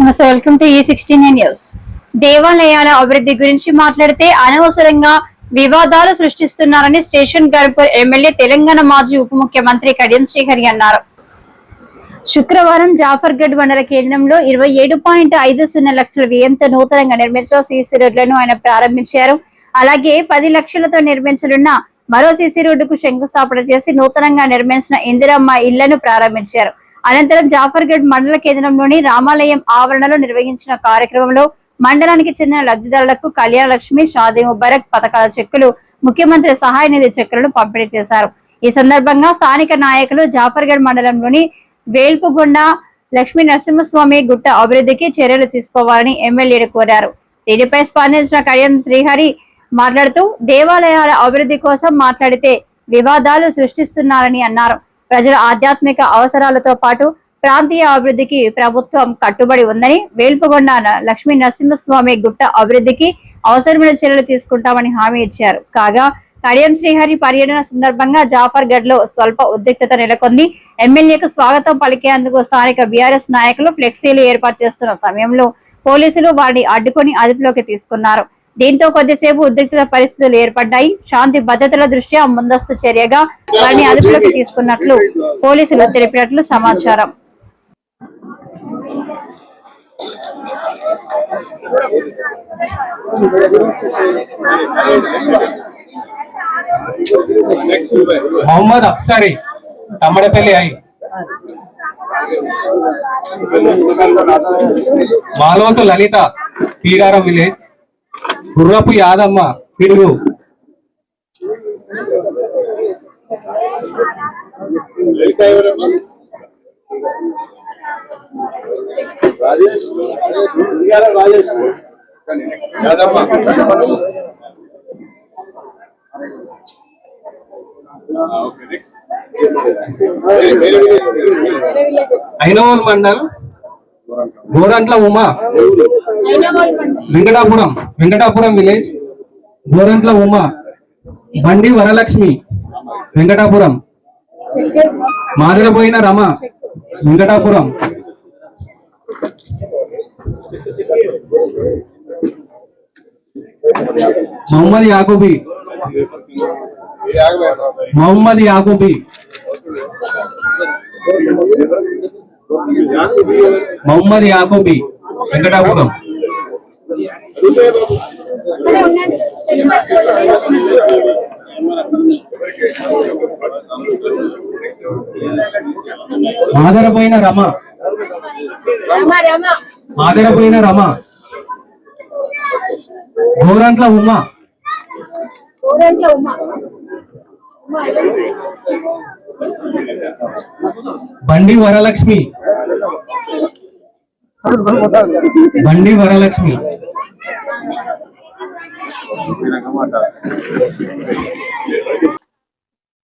Welcome to E69 news. దేవాలయాల అభివృద్ధి గురించి మాట్లాడితే అనవసరంగా వివాదాలు సృష్టిస్తున్నారని స్టేషన్ గర్పూర్ ఎమ్మెల్యే తెలంగాణ మాజీ ఉప ముఖ్యమంత్రి కడియం శ్రీహరి అన్నారు. శుక్రవారం జాఫర్గఢ్ మండల కేంద్రంలో 27.50 లక్షల వ్యయంతో నూతనంగా నిర్మించిన సీసీ రోడ్లను ఆయన ప్రారంభించారు. అలాగే 10 లక్షలతో నిర్మించనున్న మరో సీసీ రోడ్డుకు శంకుస్థాపన చేసి నూతనంగా నిర్మించిన ఇందిరమ్మ ఇళ్లను ప్రారంభించారు. అనంతరం జాఫర్గఢ్ మండల కేంద్రంలోని రామాలయం ఆవరణలో నిర్వహించిన కార్యక్రమంలో మండలానికి చెందిన లబ్ధిదారులకు కళ్యాణ లక్ష్మి, షాదీ ముబారక్ పథకాల చెక్కులు, ముఖ్యమంత్రి సహాయ నిధి చెక్కులను పంపిణీ చేశారు. ఈ సందర్భంగా స్థానిక నాయకులు జాఫర్గఢ్ మండలంలోని వేల్పుగొండ లక్ష్మీ నరసింహస్వామి గుట్ట అభివృద్ధికి చర్యలు తీసుకోవాలని ఎమ్మెల్యేలు కోరారు. దీనిపై స్పందించిన కడియం శ్రీహరి మాట్లాడుతూ దేవాలయాల అభివృద్ధి కోసం మాట్లాడితే వివాదాలు సృష్టిస్తున్నారని అన్నారు. ప్రజల ఆధ్యాత్మిక అవసరాలతో పాటు ప్రాంతీయ అభివృద్ధికి ప్రభుత్వం కట్టుబడి ఉందని, వేల్పుగొండ లక్ష్మీ నరసింహస్వామి గుట్ట అభివృద్ధికి అవసరమైన చర్యలు తీసుకుంటామని హామీ ఇచ్చారు. కాగా కడియం శ్రీహరి పర్యటన సందర్భంగా జాఫర్గఢ్ లో స్వల్ప ఉద్రిక్తత నెలకొంది. ఎమ్మెల్యేకు స్వాగతం పలికేందుకు స్థానిక బీఆర్ఎస్ నాయకులు ఫ్లెక్సీలు ఏర్పాటు చేస్తున్న సమయంలో పోలీసులు వారిని అడ్డుకొని అదుపులోకి తీసుకున్నారు. దీంతో కొద్దిసేపు ఉద్రిక్త పరిస్థితులు ఏర్పడ్డాయి. శాంతి భద్రతల దృష్ట్యా ముందస్తు చర్యగా వారిని అదుపులోకి తీసుకున్నట్లు పోలీసులు తెలిపినట్లు సమాచారం. मोहम्मद अफसरी तमड़पल्ली आई मालवतु ललित तीरारम विलेज गुर्रपु यादम्म पिडुगु ఐనవల్ మండల్ గోరంట్ల ఉమా వెంకటాపురం విలేజ్ గోరంట్ల ఉమా బండి వరలక్ష్మి వెంకటాపురం మాదిరపోయిన రమ వెంకటాపురం मोहम्मद याकूबी వెంకటాపురం మాదిరపోయిన రమ గోరంట్ల ఉమా బండి వరలక్ష్మి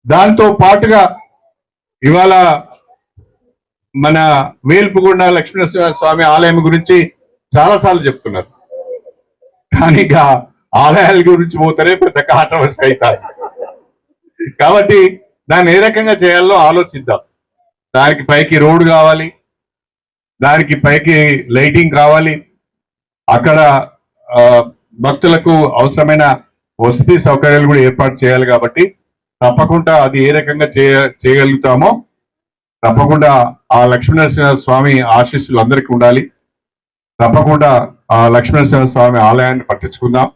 దాంతో పాటుగా ఇవాళ మన వేల్పుగొండ లక్ష్మీనరసింహ స్వామి ఆలయం గురించి చాలా సార్లు చెప్తున్నారు. కానీ ఆలయాల గురించి పోతేనే పెద్ద కాంట్రవర్సీ అవుతాయి. కాబట్టి దాన్ని ఏ రకంగా చేయాలో ఆలోచిద్దాం. దానికి పైకి రోడ్ కావాలి, దానికి పైకి లైటింగ్ కావాలి, అక్కడ భక్తులకు అవసరమైన వసతి సౌకర్యాలు కూడా ఏర్పాటు చేయాలి. కాబట్టి తప్పకుండా అది ఏ రకంగా చేయగలుగుతామో తప్పకుండా ఆ లక్ష్మీనరసింహ స్వామి ఆశీస్సులు అందరికీ ఉండాలి. తప్పకుండా ఆ లక్ష్మీనరసింహ స్వామి ఆలయాన్ని పట్టించుకుందాం.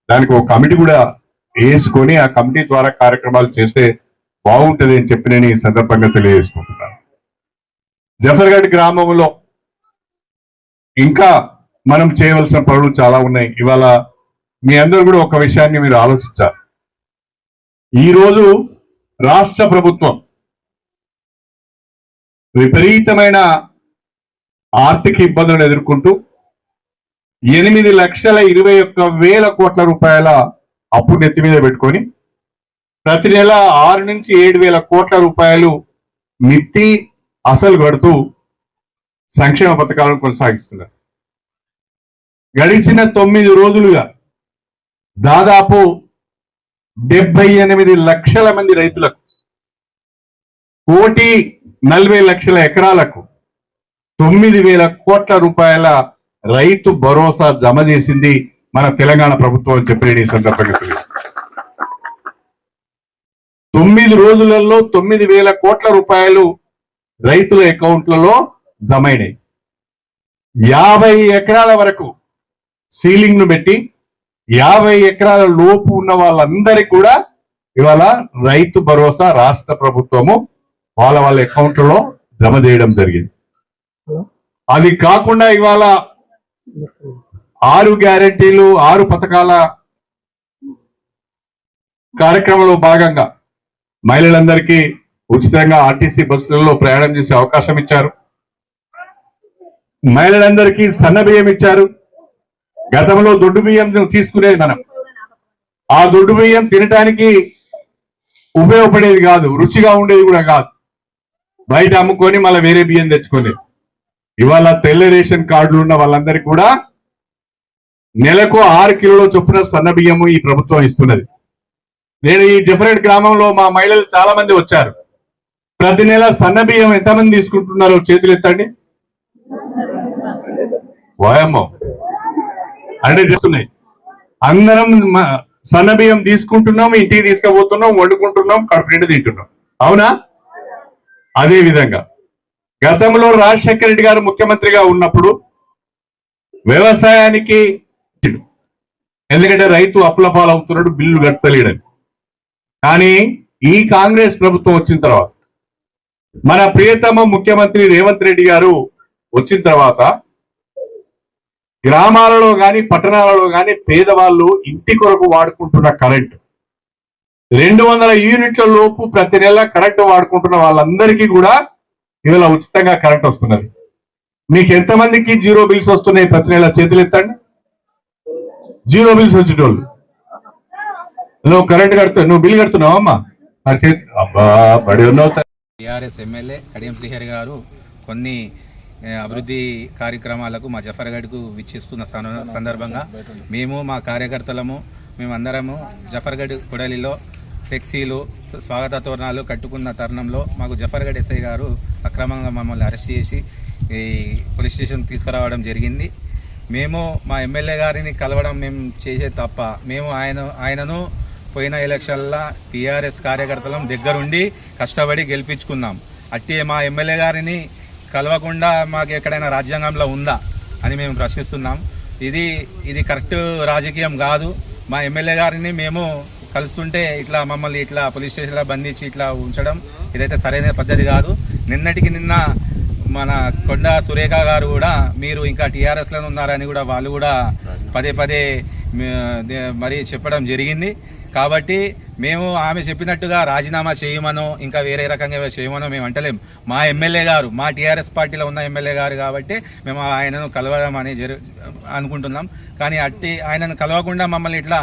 దానికి ఒక కమిటీ కూడా వేసుకొని ఆ కమిటీ ద్వారా కార్యక్రమాలు చేస్తే బాగుంటది అని చెప్పి నేను ఈ సందర్భంగా తెలియజేసుకుంటున్నాను. జఫర్గఢ్ గ్రామంలో ఇంకా మనం చేయవలసిన పనులు చాలా ఉన్నాయి. ఇవాళ మీ అందరూ కూడా ఒక విషయాన్ని మీరు ఆలోచించాలి. ఈరోజు రాష్ట్ర ప్రభుత్వం విపరీతమైన ఆర్థిక ఇబ్బందులను ఎదుర్కొంటూ 8,21,000 కోట్ల రూపాయల అప్పు నెత్తి మీద పెట్టుకొని ప్రతి నెల 6 నుంచి 7,000 కోట్ల రూపాయలు మిత్తి అసలు కడుతూ సంక్షేమ పథకాలను కొనసాగిస్తున్నారు. గడిచిన 9 రోజులుగా దాదాపు 78 లక్షల మంది రైతులకు 1,40,00,000 ఎకరాలకు 9,000 కోట్ల రూపాయల రైతు భరోసా జమ చేసింది మన తెలంగాణ ప్రభుత్వం అని చెప్పి నేను ఈ సందర్భంగా తెలియజేస్తున్నాను. 9 రోజులలో 9,000 కోట్ల రూపాయలు రైతుల అకౌంట్లలో జమ అయినాయి. 50 ఎకరాల వరకు సీలింగ్ ను పెట్టి 50 ఎకరాల లోపు ఉన్న వాళ్ళందరికీ కూడా ఇవాళ రైతు భరోసా రాష్ట్ర ప్రభుత్వము వాళ్ళ అకౌంట్లలో జమ చేయడం జరిగింది. అది కాకుండా ఇవాళ 6 గ్యారెంటీలు 6 పథకాల కార్యక్రమంలో భాగంగా మహిళలందరికీ ఉచితంగా ఆర్టీసీ బస్సులలో ప్రయాణం చేసే అవకాశం ఇచ్చారు. మహిళలందరికీ సన్న బియ్యం ఇచ్చారు. గతంలో దొడ్డు బియ్యం తీసుకునేది మనం, ఆ దొడ్డు బియ్యం తినటానికి ఉపయోగపడేది కాదు, రుచిగా ఉండేది కూడా కాదు, బయట అమ్ముకొని మళ్ళీ వేరే బియ్యం తెచ్చుకునేది. ఇవాళ తెల్ల రేషన్ కార్డులు ఉన్న వాళ్ళందరికీ కూడా నెలకు 6 కిలోల చొప్పున సన్న బియ్యము ఈ ప్రభుత్వం ఇస్తున్నది. నేను ఈ జఫరేట్ గ్రామంలో మా మహిళలు చాలా మంది వచ్చారు. ప్రతి నెల సన్న బియ్యం ఎంతమంది తీసుకుంటున్నారో చేతులు ఎత్తండి. వాయమ్మో అంటే చేస్తున్నాయి. అందరం సన్న బియ్యం తీసుకుంటున్నాం, ఇంటికి తీసుకుపోతున్నాం, వండుకుంటున్నాం, కడుపు నిండా తింటున్నాం. అవునా? అదే విధంగా గతంలో రాజశేఖర రెడ్డి గారు ముఖ్యమంత్రిగా ఉన్నప్పుడు వ్యవసాయానికి, ఎందుకంటే రైతు అప్పుల పాలవుతున్నాడు, బిల్లు కట్టలేడని. కానీ ఈ కాంగ్రెస్ ప్రభుత్వం వచ్చిన తర్వాత, మన ప్రియతమ ముఖ్యమంత్రి రేవంత్ రెడ్డి గారు వచ్చిన తర్వాత గ్రామాలలో గాని పట్టణాలలో గాని పేదవాళ్ళు ఇంటి కొరకు వాడుకుంటున్న కరెంటు 200 యూనిట్ల లోపు ప్రతి నెల కరెంటు వాడుకుంటున్న వాళ్ళందరికీ కూడా ఇవాళ ఉచితంగా కరెంట్ వస్తున్నది. మీకు ఎంతమందికి జీరో బిల్స్ వస్తున్నాయి ప్రతి నెల? చేతులు ఎత్తండి. జీరో బిల్స్ వచ్చేటోళ్ళు. నువ్వు కరెంట్ కడుతున్నావు, నువ్వు బిల్ కడుతున్నావు అమ్మా, అబ్బా బడి ఉన్నావు. టీఆర్ఎస్ ఎమ్మెల్యే కడియం శ్రీహరి గారు కొన్ని అభివృద్ధి కార్యక్రమాలకు మా జఫర్గఢ్కు విచ్చేస్తున్న సందర్భంగా మేము మా కార్యకర్తలము మేమందరము జఫర్గఢ్ కొడలిలో ఫ్లెక్సీలు, స్వాగత తోరణాలు కట్టుకున్న తరుణంలో మాకు జఫర్గఢ్ ఎస్ఐ గారు అక్రమంగా మమ్మల్ని అరెస్ట్ చేసి ఈ పోలీస్ స్టేషన్ తీసుకురావడం జరిగింది. మేము మా ఎమ్మెల్యే గారిని కలవడం మేము చేసే తప్ప, మేము ఆయనను పోయిన ఎలక్షన్ల టీఆర్ఎస్ కార్యకర్తలం దగ్గరుండి కష్టపడి గెలిపించుకున్నాం. అట్టి మా ఎమ్మెల్యే గారిని కలవకుండా మాకు ఎక్కడైనా రాజ్యాంగంలో ఉందా అని మేము ప్రశ్నిస్తున్నాం. ఇది కరెక్ట్ రాజకీయం కాదు. మా ఎమ్మెల్యే గారిని మేము కలుస్తుంటే ఇట్లా మమ్మల్ని ఇట్లా పోలీస్ స్టేషన్లో బంధించి ఇట్లా ఉంచడం ఇదైతే సరైన పద్ధతి కాదు. నిన్నటికి నిన్న మన కొండ సురేఖ గారు కూడా మీరు ఇంకా టీఆర్ఎస్లో ఉన్నారని కూడా వాళ్ళు కూడా పదే మరి చెప్పడం జరిగింది. కాబట్టి మేము ఆమె చెప్పినట్టుగా రాజీనామా చేయమనో ఇంకా వేరే రకంగా చేయమనో మేము అంటలేం. మా ఎమ్మెల్యే గారు, మా టీఆర్ఎస్ పార్టీలో ఉన్న ఎమ్మెల్యే గారు కాబట్టి మేము ఆయనను కలవడం అని అనుకుంటున్నాం. కానీ ఆయనను కలవకుండా మమ్మల్ని ఇట్లా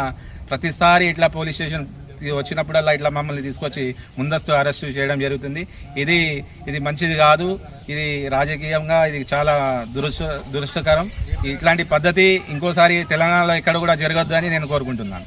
ప్రతిసారి ఇట్లా పోలీస్ స్టేషన్ వచ్చినప్పుడల్లా ఇట్లా మమ్మల్ని తీసుకొచ్చి ముందస్తు అరెస్టు చేయడం జరుగుతుంది. ఇది మంచిది కాదు. ఇది రాజకీయంగా ఇది చాలా దురదృష్టకరం. ఇట్లాంటి పద్ధతి ఇంకోసారి తెలంగాణలో ఎక్కడ కూడా జరగొద్దు అని నేను కోరుకుంటున్నాను.